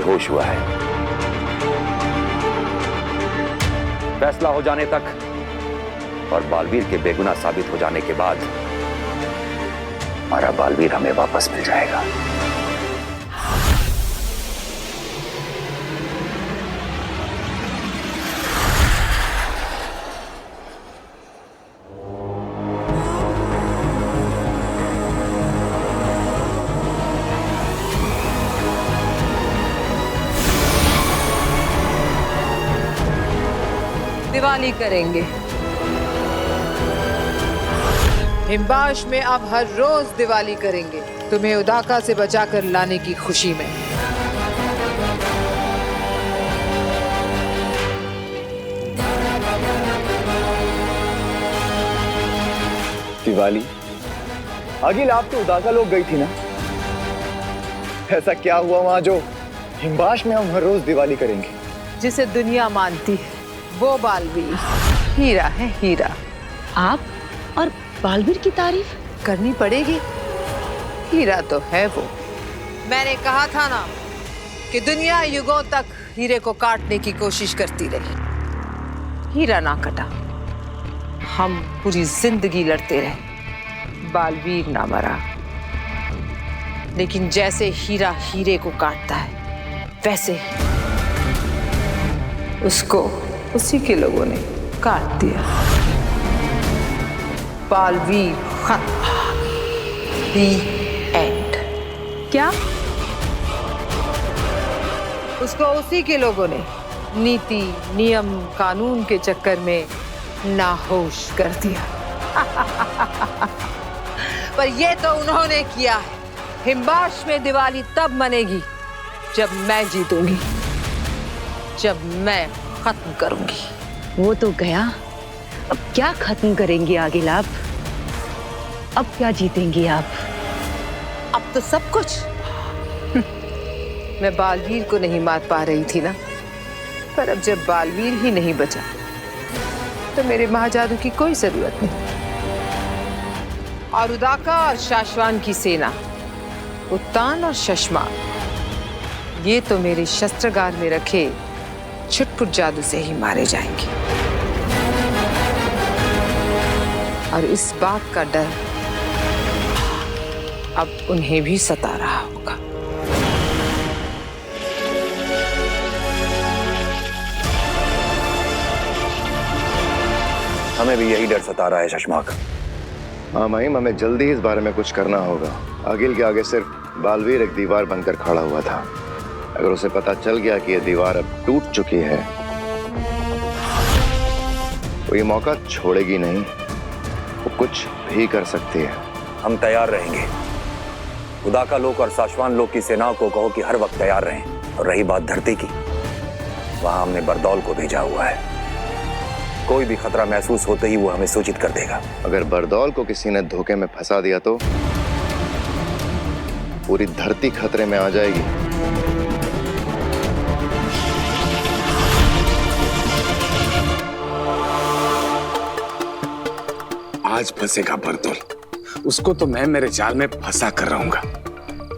होश हुआ है। फैसला हो जाने तक और बालवीर के बेगुनाह साबित हो जाने के बाद हमारा बालवीर हमें वापस मिल जाएगा। दिवाली करेंगे। हिमबाश में अब हर रोज दिवाली करेंगे, तुम्हें उदाका से बचाकर लाने की खुशी में। दिवाली? अगिल, आप तो उदाका लोग गई थी ना? ऐसा क्या हुआ वहां जो हिमबाश में हम हर रोज दिवाली करेंगे? जिसे दुनिया मानती है वो बालवीर हीरा है, हीरा। आप और बालवीर की तारीफ करनी पड़ेगी, हीरा तो है वो। मैंने कहा था ना कि दुनिया युगों तक हीरे को काटने की कोशिश करती रही, हीरा ना कटा। हम पूरी जिंदगी लड़ते रहे, बालवीर ना मरा। लेकिन जैसे हीरा हीरे को काटता है, वैसे ही उसको उसी के लोगों ने काट दिया। बालवीर खत्म। The end। क्या? उसको उसी के लोगों ने नीति, नियम, कानून के चक्कर में नाहोश कर दिया। पर ये तो उन्होंने किया है। हिमबाश में दिवाली तब मनेगी जब मैं जीतूंगी, जब मैं खत्म करूंगी। वो तो गया, अब क्या खत्म करेंगी आगिल आप? अब क्या जीतेंगी आप? अब तो सब कुछ। मैं बालवीर को नहीं मार पा रही थी ना, पर अब जब बालवीर ही नहीं बचा तो मेरे महाजादू की कोई जरूरत नहीं। और उदाका और शाश्वान की सेना, उत्तान और शशमान, ये तो मेरे शस्त्रागार में रखे छुटपुट जादू से ही मारे जाएंगे। और इस बात का डर अब उन्हें भी सता रहा होगा। हमें भी यही डर सता रहा है शशमाक। हाँ महिम, हमें जल्दी ही इस बारे में कुछ करना होगा। अगिल के आगे सिर्फ बालवीर एक दीवार बनकर खड़ा हुआ था। अगर उसे पता चल गया कि यह दीवार अब टूट चुकी है तो ये मौका छोड़ेगी नहीं। वो कुछ भी कर सकती है। हम तैयार रहेंगे। उदाका लोग और शाश्वान लोग की सेनाओं को कहो कि हर वक्त तैयार रहें। और रही बात धरती की, वहां हमने बरदौल को भेजा हुआ है। कोई भी खतरा महसूस होते ही वो हमें सूचित कर देगा। अगर बरदौल को किसी ने धोखे में फंसा दिया तो पूरी धरती खतरे में आ जाएगी। आज फंसेगा बरदौल, उसको तो मैं मेरे जाल में फंसा कर रहूंगा।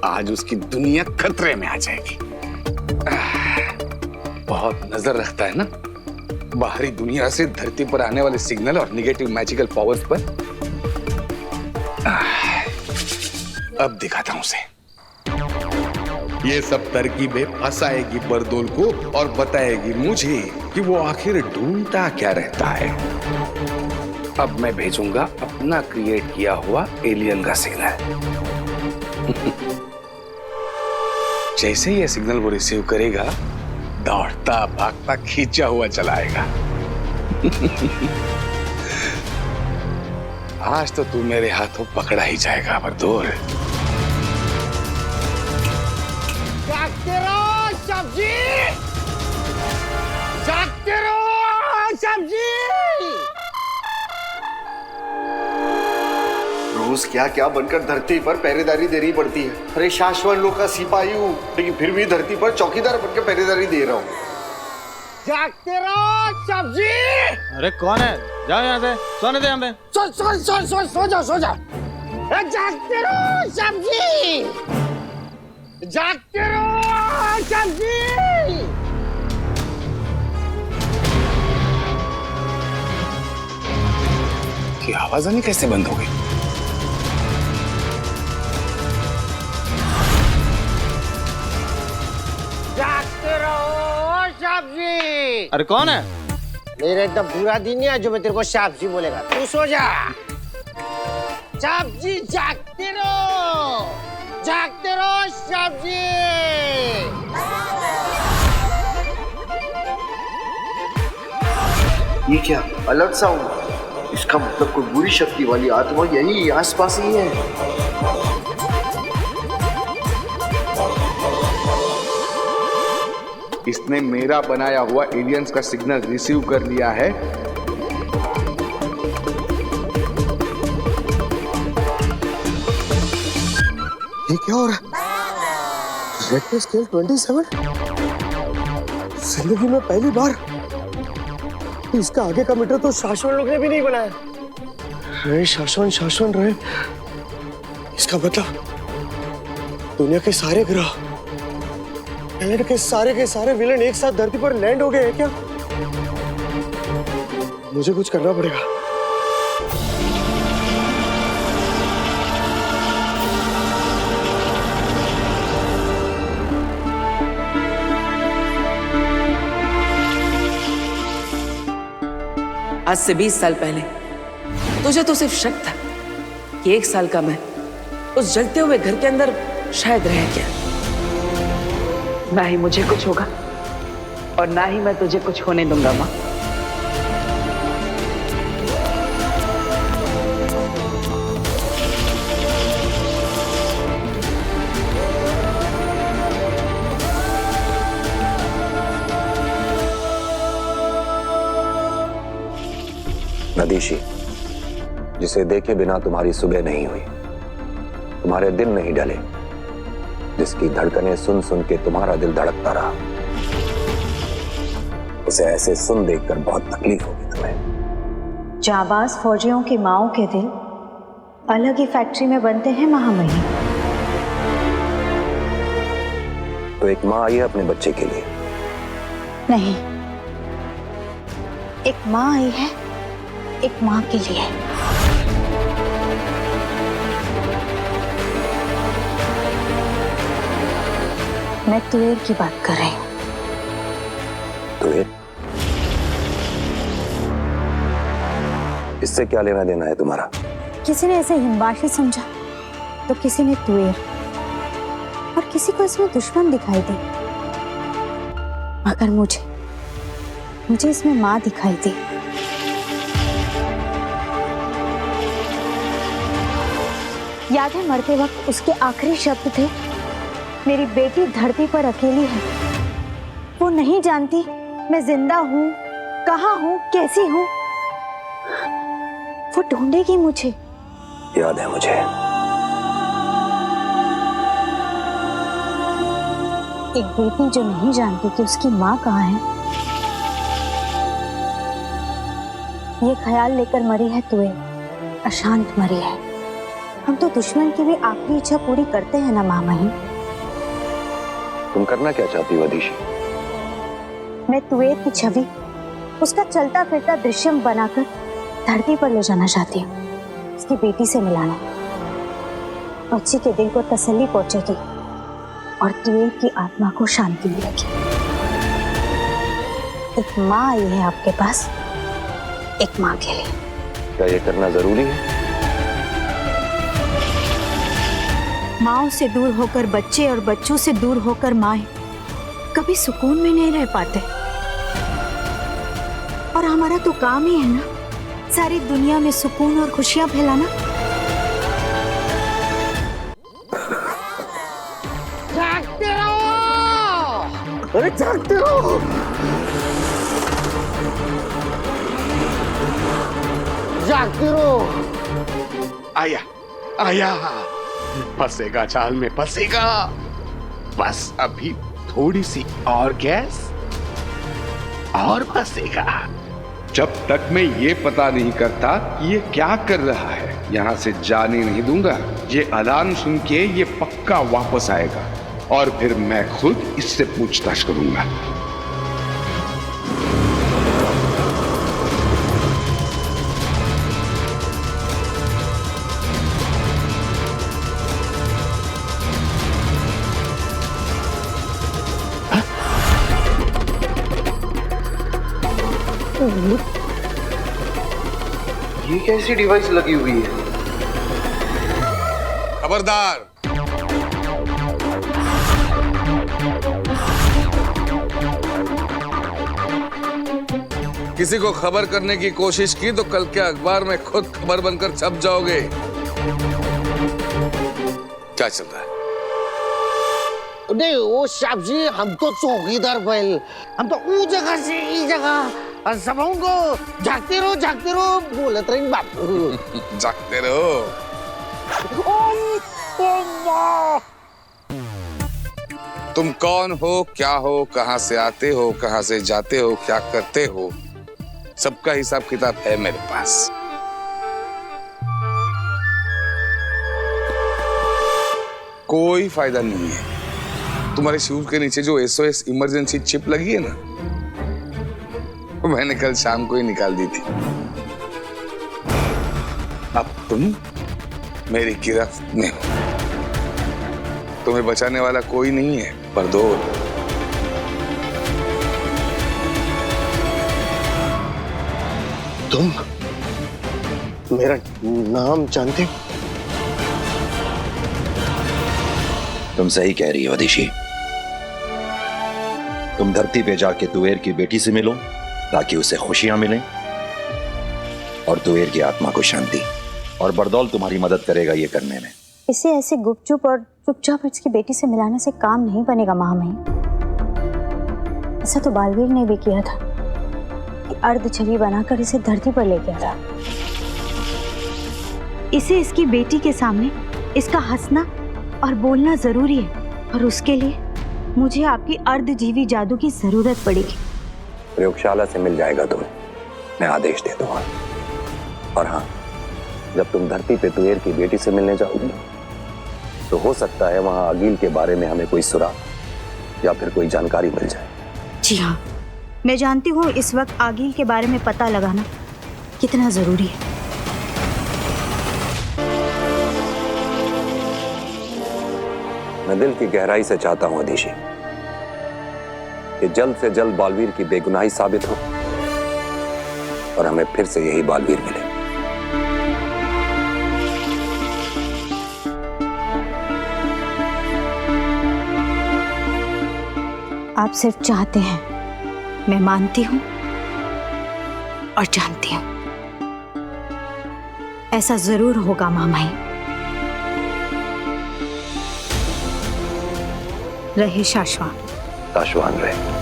आज उसकी दुनिया खतरे में आ जाएगी। बहुत नजर रखता है ना बाहरी दुनिया से धरती पर आने वाले सिग्नल और निगेटिव मैजिकल पावर्स पर। अब दिखाता हूं उसे। ये सब तरकीबें फंसाएगी बरदौल को और बताएगी मुझे कि वो आखिर ढूंढता क्या रहता है। अब मैं भेजूंगा अपना क्रिएट किया हुआ एलियन का सिग्नल। जैसे ही ये सिग्नल वो रिसीव करेगा, दौड़ता भागता खींचा हुआ चलाएगा। आज तो तू मेरे हाथों पकड़ा ही जाएगा बरदौल। जागते रहो सब्जी, जागते रहो सब्जी। रोज क्या क्या बनकर धरती पर पहरेदारी देनी पड़ती है। अरे शाश्वत लोग का सिपाही हूँ, लेकिन फिर भी धरती पर चौकीदार बनकर पहरेदारी दे रहा हूँ। जागते रहो सब्जी। अरे कौन है? जाओ यहाँ से, सोने दे हमें। सो जाओ। जागते रहो सब्जी, जागते रहो। सब्जी। की आवाज आनी कैसे बंद हो गई? जागते रहो सब्जी। अरे कौन है? मेरा एकदम बुरा दिन नहीं है जो मैं तेरे को सब्जी बोलेगा। तू सो जा। सब्जी जागते रहो सब्जी। ये क्या अलर्ट साउंड? इसका मतलब कोई बुरी शक्ति वाली आत्मा यही आसपास ही है। इसने मेरा बनाया हुआ एलियंस का सिग्नल रिसीव कर लिया है। ये क्या हो रहा है? Richter scale 27? जिंदगी में पहली बार। इसका आगे का मीटर तो शाश्वत लोग ने भी नहीं बनाया। अरे शाश्वत रहे। इसका मतलब दुनिया के सारे ग्रह, प्लैनेट के सारे विलेन एक साथ धरती पर लैंड हो गए हैं क्या? मुझे कुछ करना पड़ेगा। आज से 20 साल पहले तुझे तो सिर्फ शक था कि 1 साल का मैं उस जलते हुए घर के अंदर शायद रह गया। ना ही मुझे कुछ होगा और ना ही मैं तुझे कुछ होने दूंगा माँ। नदीशी, जिसे देखे बिना तुम्हारी सुबह नहीं हुई, तुम्हारे दिन नहीं ढले, जिसकी धड़कनें सुन सुन के तुम्हारा दिल धड़कता रहा, उसे ऐसे सुन देखकर बहुत तकलीफ होगी तुम्हें। जाबाज फौजियों की माओं के दिल अलग ही फैक्ट्री में बनते हैं महामहिम। तो एक माँ आई है अपने बच्चे के लिए? नहीं, एक माँ आई है एक माँ के लिए। मैं तुएर की बात कर रही हूँ। तुएर? इससे क्या लेना देना है तुम्हारा? किसी ने इसे हिंबाशी समझा तो किसी ने तुएर, और किसी को इसमें दुश्मन दिखाई दी, मगर मुझे इसमें माँ दिखाई दी। याद है मरते वक्त उसके आखिरी शब्द थे, मेरी बेटी धरती पर अकेली है, वो नहीं जानती मैं जिंदा हूँ, कहाँ हूँ, कैसी हूँ। वो ढूंढेगी मुझे। याद है मुझे। एक बेटी जो नहीं जानती कि उसकी माँ कहाँ है, ये ख्याल लेकर मरी है तुएर, अशांत मरी है। हम तो दुश्मन की भी आखिरी इच्छा पूरी करते हैं ना महामहिम। तुम करना क्या चाहती हो अदीशी? मैं तुएर की छवि उसका चलता फिरता दृश्यम बनाकर धरती पर ले जाना चाहती हूँ, उसकी बेटी से मिलाना। बच्ची के दिल को तसल्ली पहुंचेगी और तुएर की आत्मा को शांति मिलेगी। एक माँ आई है आपके पास, एक माँ के लिए। क्या ये करना जरूरी है? माँओं से दूर होकर बच्चे और बच्चों से दूर होकर माएं कभी सुकून में नहीं रह पाते। और हमारा तो काम ही है ना, सारी दुनिया में सुकून और खुशियां फैलाना। जागते रहो, अरे जागते रहो। जागते रहो। आया फंसेगा, चाल में फंसेगा। बस अभी थोड़ी सी और गैस और फंसेगा। जब तक मैं ये पता नहीं करता कि ये क्या कर रहा है, यहाँ से जाने नहीं दूंगा। ये अलार्म सुन के ये पक्का वापस आएगा और फिर मैं खुद इससे पूछताछ करूंगा। ये कैसी डिवाइस लगी हुई है? खबरदार, किसी को खबर करने की कोशिश की तो कल के अखबार में खुद खबर बनकर छप जाओगे। क्या चल रहा है? नहीं वो साहब जी, हम तो चौकीदार बैल, हम तो वो जगह से इस जगह सब को जागते रहो बोलत रही बाप। जागते रहो। तुम कौन हो, क्या हो, कहां से आते हो, कहां से जाते हो, क्या करते हो, सबका हिसाब किताब है मेरे पास। कोई फायदा नहीं है। तुम्हारे शूज के नीचे जो SOS इमरजेंसी चिप लगी है ना, मैंने कल शाम को ही निकाल दी थी। अब तुम मेरी गिरफ्त में हो। तुम्हें बचाने वाला कोई नहीं है बरदौल। तुम मेरा नाम जानते हो? तुम सही कह रही हो दिशी। तुम धरती पे जाके तुवेर की बेटी से मिलो ताकि उसे खुशियां मिलें और तुवेर की आत्मा को शांति, और बरदौल तुम्हारी मदद करेगा ये करने में। इसे ऐसे गुपचुप और चुपचाप इसकी बेटी से मिलाने से काम नहीं बनेगा महामहिम। ऐसा तो बालवीर ने भी किया था कि अर्ध छवि बनाकर इसे धरती पर ले गया था। इसे इसकी बेटी के सामने इसका हंसना और बोलना जरूरी है, और उसके लिए मुझे आपकी अर्धजीवी जादू की जरूरत पड़ेगी। प्रयोगशाला से मिल जाएगा तुम्हें, मैं आदेश दे दूंगा। और हाँ, जब तुम धरती पे तुवेर की बेटी से मिलने जाओगी तो हो सकता है वहां आगिल के बारे में हमें कोई सुराग या फिर कोई जानकारी मिल जाए। जी हाँ, मैं जानती हूँ इस वक्त आगिल के बारे में पता लगाना कितना जरूरी है। मैं दिल की गहराई से चाहता हूं अदिशी कि जल्द से जल्द बालवीर की बेगुनाही साबित हो और हमें फिर से यही बालवीर मिले। आप सिर्फ चाहते हैं, मैं मानती हूं और जानती हूं ऐसा जरूर होगा महामहिम। रहे शाश्वान। शाश्वान रहे।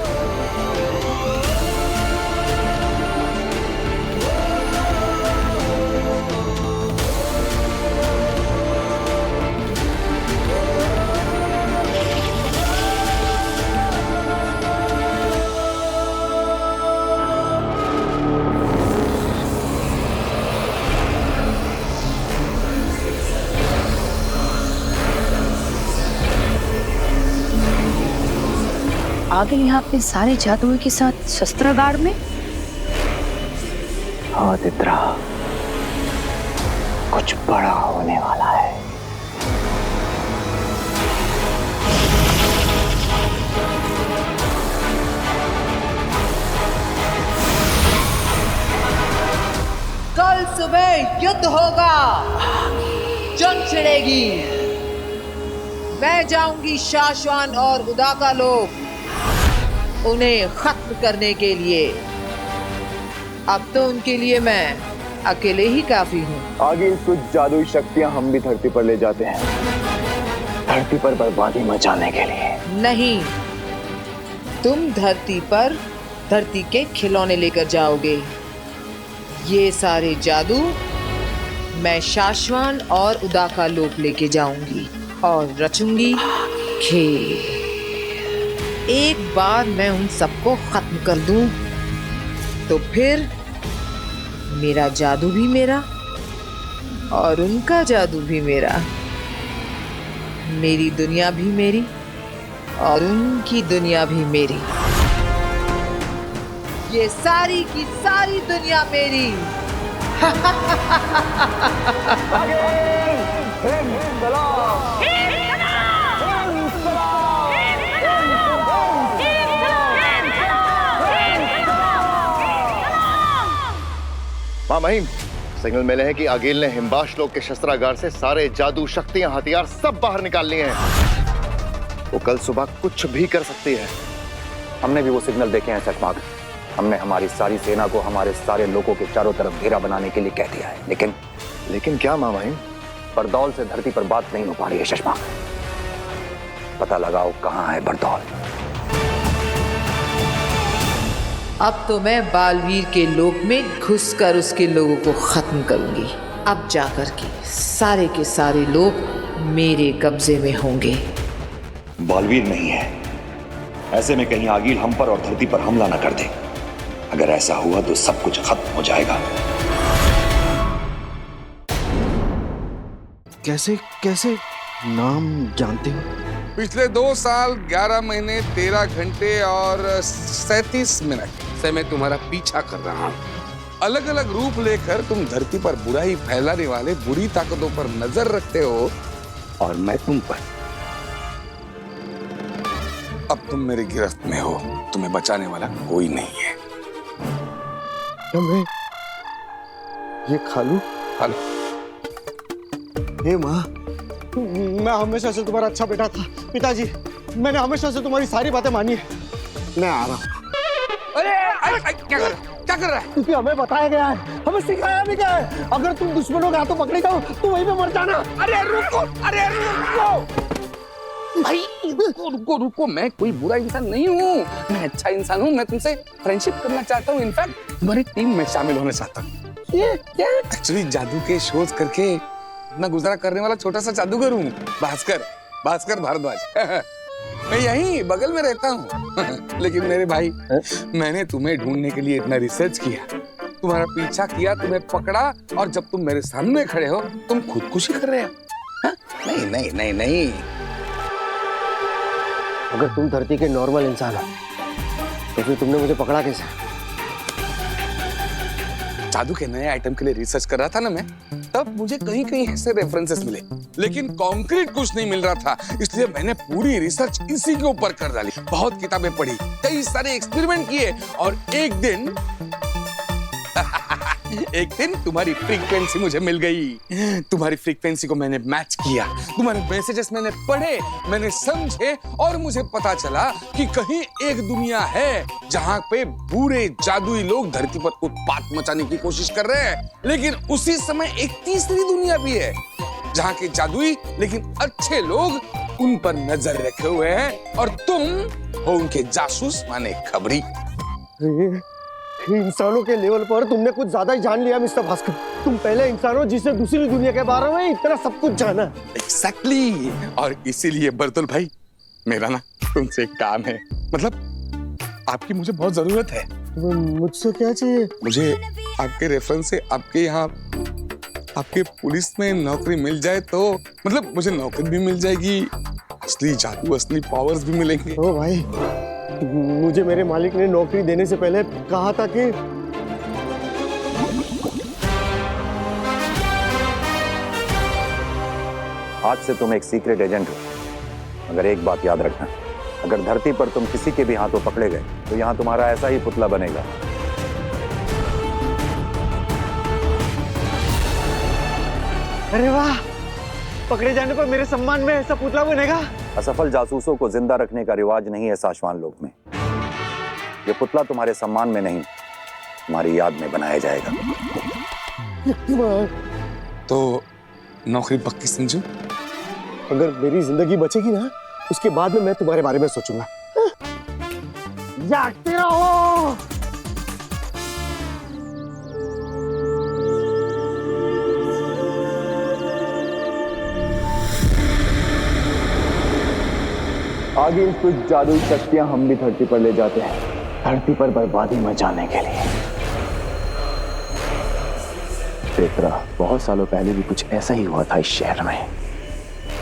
आगे यहाँ पे सारे जादुओं के साथ शस्त्रागार में। हाँ तित्रा, कुछ बड़ा होने वाला है। कल सुबह युद्ध होगा, जंग छिड़ेगी। मैं जाऊंगी शाश्वान और उदाका लोग उन्हें खत्म करने के लिए। अब तो उनके लिए मैं अकेले ही काफी हूँ। आगे कुछ जादुई शक्तियां हम भी धरती पर ले जाते हैं, धरती पर बर्बादी मचाने के लिए। नहीं, तुम धरती पर धरती के खिलौने लेकर जाओगे। ये सारे जादू मैं शाश्वान और उदाका लोक लेके जाऊंगी और रचूंगी खेल। एक बार मैं उन सबको खत्म कर दूं तो फिर मेरा जादू भी मेरा और उनका जादू भी मेरा, मेरी दुनिया भी मेरी और उनकी दुनिया भी मेरी। ये सारी की सारी दुनिया मेरी। मां महिम, सिग्नल मिले हैं कि आगिल ने हिमबाश लोग के शस्त्रागार से सारे जादू, शक्तियां, हथियार सब बाहर निकाल लिए हैं। वो कल सुबह कुछ भी कर सकती है। हमने भी वो सिग्नल देखे हैं चकमाक। हमने हमारी सारी सेना को हमारे सारे लोगों के चारों तरफ घेरा बनाने के लिए कह दिया है, लेकिन क्या मां महिम? बरदौल से धरती पर बात नहीं हो पा रही है चकमाक। पता लगाओ कहां है बरदौल। अब तो मैं बालवीर के लोक में घुसकर उसके लोगों को खत्म करूंगी। अब जाकर के सारे लोग मेरे कब्जे में होंगे। बालवीर नहीं है, ऐसे में कहीं आगिल हम पर और धरती पर हमला न कर दे। अगर ऐसा हुआ तो सब कुछ खत्म हो जाएगा। कैसे नाम जानते हो? पिछले 2 साल 11 महीने 13 घंटे और 37 मिनट से मैं तुम्हारा पीछा कर रहा हूँ। अलग अलग रूप लेकर तुम धरती पर बुराई फैलाने वाले बुरी ताकतों पर नजर रखते हो और मैं तुम पर। अब तुम मेरी गिरफ्त में हो, तुम्हें बचाने वाला कोई नहीं है। क्या मैं ये खा लूं? हे माँ, मैं हमेशा से तुम्हारा अच्छा बेटा था। पिताजी, मैंने हमेशा से तुम्हारी सारी बातें मानी है। मैं आ रहा हूँ। अरे क्या कर रहा है? क्योंकि हमें बताया गया है, हमें सिखाया भी गया है, अगर तुम दुश्मनों के हाथों पकड़े जाओ तो वहीं पे मर जाना। अरे रुको भाई, रुको। मैं कोई बुरा इंसान नहीं हूँ, मैं अच्छा इंसान हूँ। मैं तुमसे फ्रेंडशिप करना चाहता हूँ। इनफैक्ट तुम्हारी टीम में शामिल होना चाहता हूँ। ये क्या? एक्चुअली जादू के शोध करके अपना गुजारा करने वाला छोटा सा जादूगर हूँ, भास्कर भारद्वाज। मैं यहीं बगल में रहता हूँ। लेकिन मेरे भाई, मैंने तुम्हें ढूंढने के लिए इतना रिसर्च किया, तुम्हारा पीछा किया, तुम्हें पकड़ा, और जब तुम मेरे सामने खड़े हो तुम खुदकुशी कर रहे हो। नहीं। अगर तुम धरती के नॉर्मल इंसान हो तो फिर तुमने मुझे पकड़ा कैसे? जादू के नए आइटम के लिए रिसर्च कर रहा था ना मैं, तब मुझे कहीं ऐसे रेफरेंसेस मिले, लेकिन कॉन्क्रीट कुछ नहीं मिल रहा था। इसलिए मैंने पूरी रिसर्च इसी के ऊपर कर डाली। बहुत किताबें पढ़ी, कई सारे एक्सपेरिमेंट किए, और एक दिन तुम्हारी फ्रीक्वेंसी मुझे मिल गई। तुम्हारी फ्रीक्वेंसी को मैंने मैच किया, तुम्हारे मैसेजेस मैंने पढ़े, मैंने समझे, और मुझे पता चला कि कहीं एक दुनिया है जहां पे बुरे जादुई लोग धरती पर उत्पात मचाने की कोशिश कर रहे हैं। लेकिन उसी समय एक तीसरी दुनिया भी है जहां के जादुई लेकिन अच्छे लोग उन पर नजर रखे हुए हैं, और तुम हो उनके जासूस माने खबरी। इंसानों के लेवल पर तुमने कुछ ज्यादा ही जान लिया मिस्टर भास्कर। तुम पहले इंसान हो जिसने दूसरी दुनिया के बारे में इतना सब कुछ जाना। Exactly. और इसीलिए बरतुल भाई, मेरा ना तुमसे एक काम है, मतलब आपकी मुझे बहुत जरूरत है। मुझसे क्या चाहिए? मुझे आपके रेफरेंस से आपके यहाँ आपके पुलिस में नौकरी मिल जाए तो, मतलब मुझे नौकरी भी मिल जाएगी, असली जादू, असली पावर्स भी मिलेंगे। ओ भाई, मुझे मेरे मालिक ने नौकरी देने से पहले कहा था कि आज से तुम एक सीक्रेट एजेंट हो। मगर एक बात याद रखना, अगर धरती पर तुम किसी के भी हाथों पकड़े गए तो यहाँ तुम्हारा ऐसा ही पुतला बनेगा। अरे वाह, पकड़े जाने पर मेरे सम्मान में ऐसा पुतला बनेगा। असफल जासूसों को जिंदा रखने का रिवाज नहीं है साशवान लोक में। ये पुतला तुम्हारे सम्मान में नहीं, तुम्हारी याद में बनाया जाएगा। तो नौकरी पक्की समझो? अगर मेरी जिंदगी बचेगी ना, उसके बाद में मैं तुम्हारे बारे में सोचूंगा। जागते रहो। आगे कुछ जादुई शक्तियां हम भी धरती पर ले जाते हैं, धरती पर बर्बादी मचाने के लिए। पेत्रा, बहुत सालों पहले भी कुछ ऐसा ही हुआ था इस शहर में,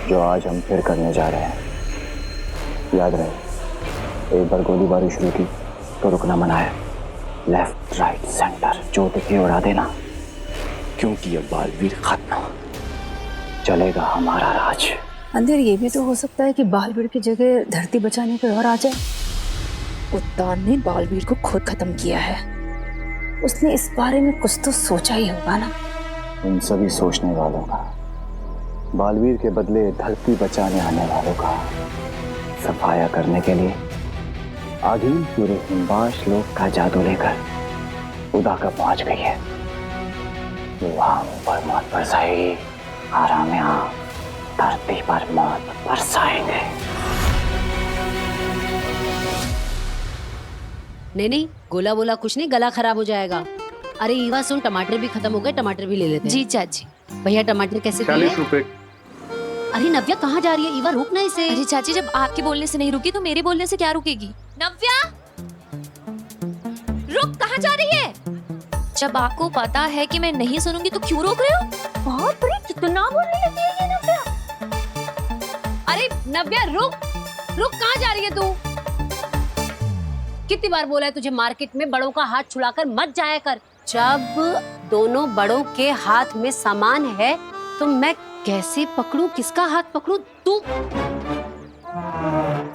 जो आज हम फिर करने जा रहे हैं। याद रहे, एक बार गोलीबारी शुरू की तो रुकना मना है। लेफ्ट राइट सेंटर जो दिखे उड़ा देना, क्योंकि ये बालवीर खत्म, चलेगा हमारा राज। अंधेर ये भी तो हो सकता है कि बालवीर की जगह धरती बचाने कोई और आ जाए। उत्तान ने बालवीर को खुद खत्म किया है, उसने इस बारे में कुछ तो सोचा ही होगा ना। उन सभी सोचने वालों का, बालवीर के बदले धरती बचाने आने वालों का सफाया करने के लिए आगीन पूरे हिमबाश लोक का जादू लेकर उदाका पहुंच गई है। वहां पर मौत बरसाएगी, आराम यहाँ धरती पर मौत बरसाएंगे। नहीं, गोला बोला कुछ नहीं, गला खराब हो जाएगा। अरे ईवा सुन, टमाटर भी खत्म हो गए, टमाटर भी ले लेते हैं। जी चाची। भैया टमाटर कैसे दिए? 40 रुपए। अरे नव्या कहाँ जा रही है? ईवा रुक ना इसे। अरे चाची, जब आपके बोलने से नहीं रुकी तो मेरे बोलने से क्या रुकेगी? नव्या रुक, कहाँ जा रही है? जब आपको पता है कि मैं नहीं सुनूंगी तो क्यों रोक रहे हो? बाप रे, कितना बोलने लगी है ये नव्या। अरे नव्या रुक, कहाँ जा रही है तू? कितनी बार बोला है तुझे मार्केट में बड़ों का हाथ छुड़ाकर मत जाया कर। जब दोनों बड़ों के हाथ में सामान है तो मैं कैसे पकड़ूं, किसका हाथ पकड़ूं? तू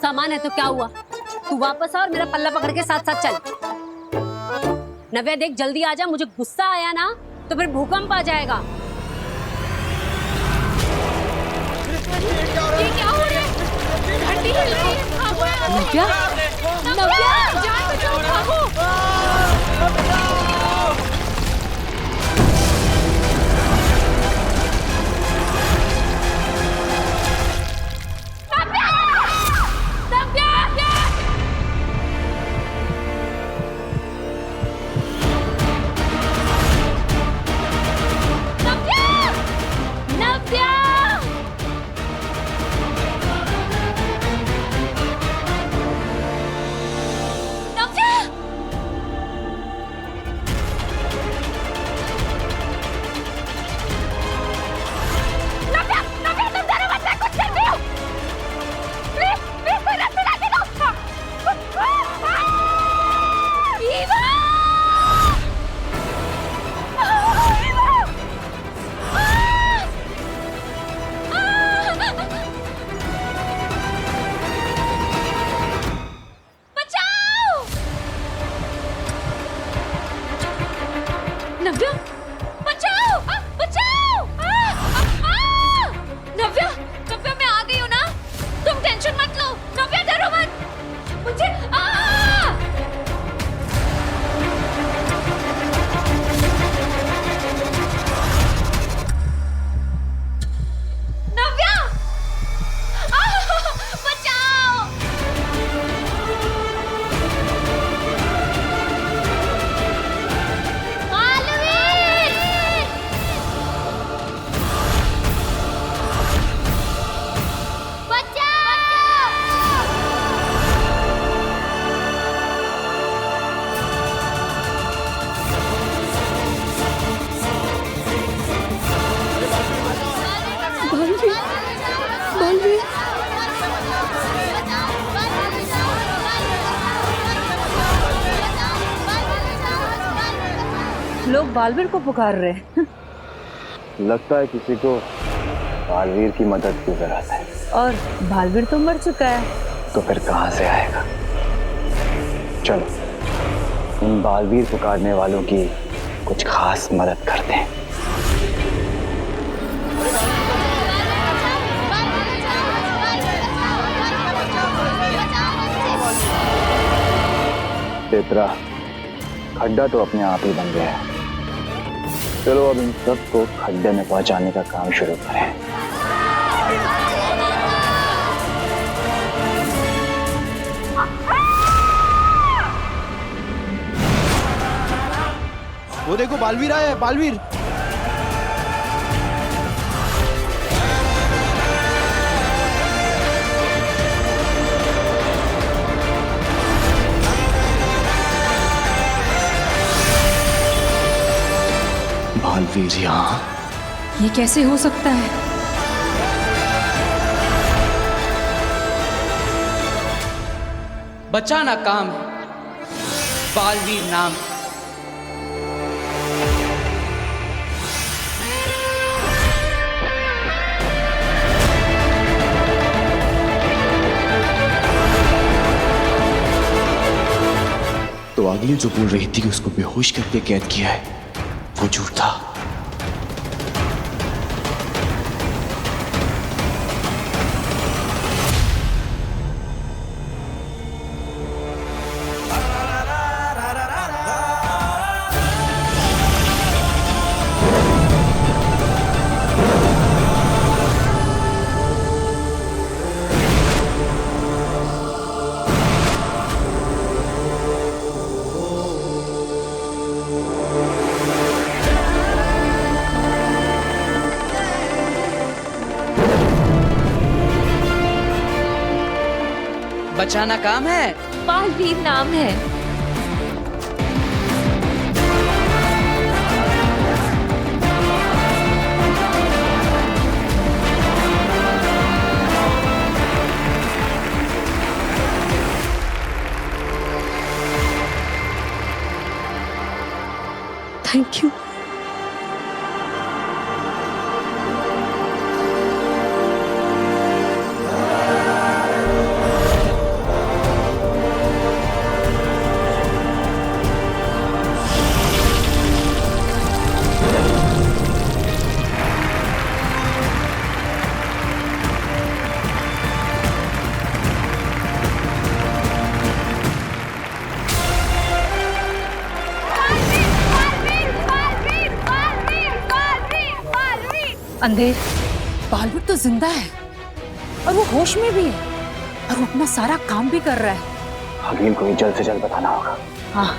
सामान है तो क्या हुआ, तू वापस आ और मेरा पल्ला पकड़ के साथ साथ चल। नव्या देख जल्दी आ जा, मुझे गुस्सा आया ना तो फिर भूकंप आ जाएगा। ये क्या हो रहा है? घंटी हिल रही है। नव्या, नव्या जान बचाओ, भागो। नव्या बचाओ, बचाओ। नव्या, नव्या मैं आ गई हूँ ना, तुम टेंशन मत लो। नव्या डरो मत, मुझे नव्या बचाओ। लोग बालवीर को पुकार रहे हैं। लगता है किसी को बालवीर की मदद की जरूरत है। और बालवीर तो मर चुका है, तो फिर कहां से आएगा? चलो इन बालवीर पुकारने वालों की कुछ खास मदद करते हैं। तेतरा, खड्डा तो अपने आप ही बन गया है। चलो अब इन सबको खड्डे में पहुंचाने का काम शुरू करें। वो देखो बालवीर आया है, बालवीर। बालवीर यहाँ? ये कैसे हो सकता है? बचाना काम है, बालवीर नाम है। तो आगिल जो बोल रही थी कि उसको बेहोश करके कैद किया है, वो झूठ था। बचाना काम है, बालवीर नाम है। Thank you. अंधेर, बालवीर तो जिंदा है और वो होश में भी है और वो अपना सारा काम भी कर रहा है। आगिल को ही जल्द से जल्द बताना होगा। हाँ,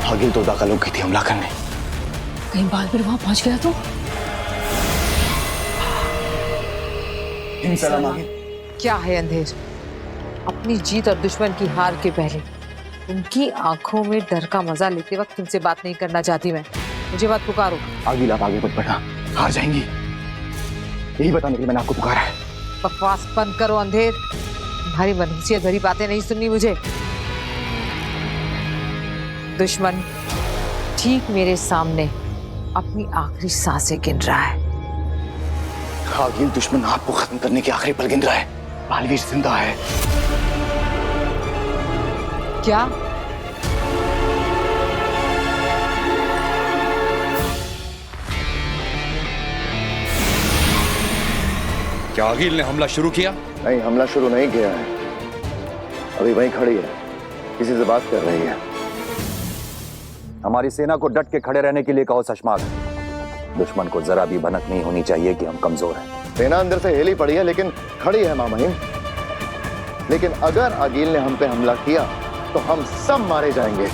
आगिल तो दाखिल हो गई थी हमला करने। कहीं बालवीर वहां पहुंच गया तो? क्या है अंधेर? अपनी जीत और दुश्मन की हार के पहले उनकी आंखों में डर का मजा लेते वक्त तुमसे बात नहीं करना चाहती मैं। मुझे बात पुकारो। आगिल आप आगे मत बढ़ना, हार जाएंगी। यही बताने के लिए मैंने आपको पुकारा है। बकवास बंद करो अंधेर, तुम्हारी मनहूसियत भरी बातें नहीं सुननी मुझे। दुश्मन ठीक मेरे सामने अपनी आखिरी सांसें गिन रहा है। आगिल दुश्मन आपको खत्म करने के आखिरी पल गिन रहा है। बालवीर जिंदा है। क्या? क्या आगिल ने हमला शुरू किया? नहीं, हमला शुरू नहीं किया है। अभी वहीं खड़ी है, किसी से बात कर रही है। हमारी सेना को डट के खड़े रहने के लिए कहो शशमाग। दुश्मन को जरा भी भनक नहीं होनी चाहिए कि हम कमजोर हैं। सेना अंदर से हिली पड़ी है लेकिन खड़ी है मां महिम। लेकिन अगर आगिल ने हम पे हमला किया तो हम सब मारे जाएंगे,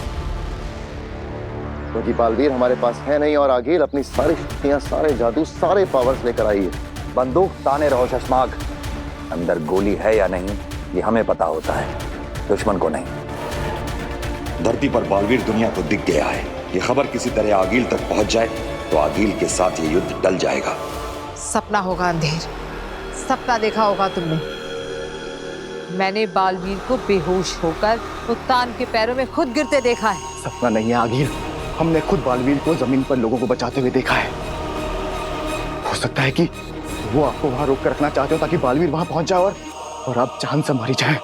क्योंकि बालवीर हमारे पास है नहीं और आगिल अपनी सारी शक्तियां, सारे जादू, सारे पावर्स लेकर आई है। बंदूक ताने रहो शशमाग। अंदर गोली है या नहीं ये हमें पता होता है, दुश्मन को नहीं। धरती पर बालवीर दुनिया को दिख गया है। ये खबर किसी तरह आगिल तक पहुंच जाए तो आगिल के साथ ये युद्ध टल जाएगा। सपना होगा अंधेर, सपना देखा होगा तुमने। मैंने बालवीर को बेहोश होकर उत्तान के पैरों में खुद गिरते देखा है। सपना नहीं है आगिल, हमने खुद बालवीर को जमीन पर लोगों को बचाते हुए देखा है। हो सकता है कि वो आपको वहां रोक कर रखना चाहते हो ताकि बालवीर वहां पहुंच जाए और आप जान से मारी जाए।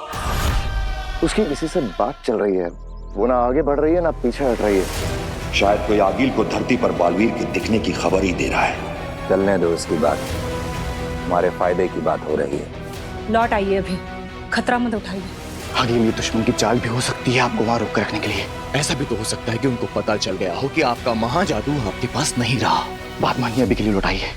उसकी किसी से बात चल रही है, वो ना आगे बढ़ रही है ना पीछे हट रही है। शायद कोई आगिल को धरती पर बालवीर के दिखने की खबर ही दे रहा है। चलने दो उसकी बात, हमारे फायदे की बात हो रही है। लौट आइए, अभी खतरा मत उठाइए। आगिल ये दुश्मन की चाल भी हो सकती है आपको वहां रोक कर रखने के लिए। ऐसा भी तो हो सकता है कि उनको पता चल गया हो कि आपका महाजादू आपके पास नहीं रहा। बात मानिए, अभी के लिए लौटाइए।